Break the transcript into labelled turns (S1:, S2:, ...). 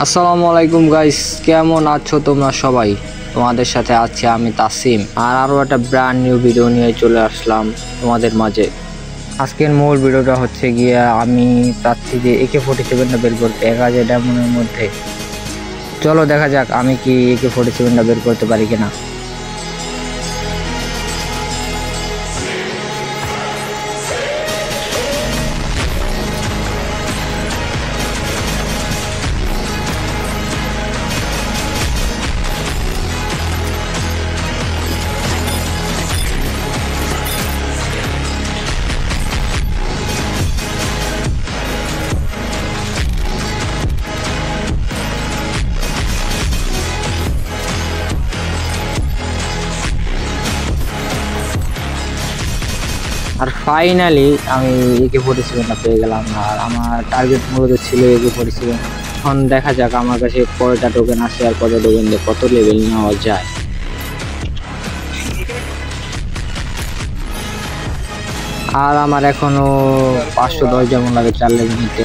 S1: আসসালামু আলাইকুম গাইস, কেমন আছো তোমরা সবাই? তোমাদের সাথে আছি আমি তাসিম, আর আরও একটা ব্র্যান্ড নিউ ভিডিও নিয়ে চলে আসলাম তোমাদের মাঝে। আজকের মূল ভিডিওটা হচ্ছে গিয়ে আমি চাচ্ছি যে AK-47টা বের করতে 1000 ডায়মন্ডের মধ্যে। চলো দেখা যাক আমি কি AK-47টা বের করতে পারি কিনা। আর ফাইনালি আমি AK-47টা পেয়ে গেলাম, আর আমার টার্গেট মূলত ছিল AK-47। এখন দেখা যাক আমার কাছে কয়টা টোকেন আছে আর কত টোকেন দিয়ে কত লেভেল নেওয়া যায়। আর আমার এখনো 510 যেমন লাগে 4 লেভেল নিতে।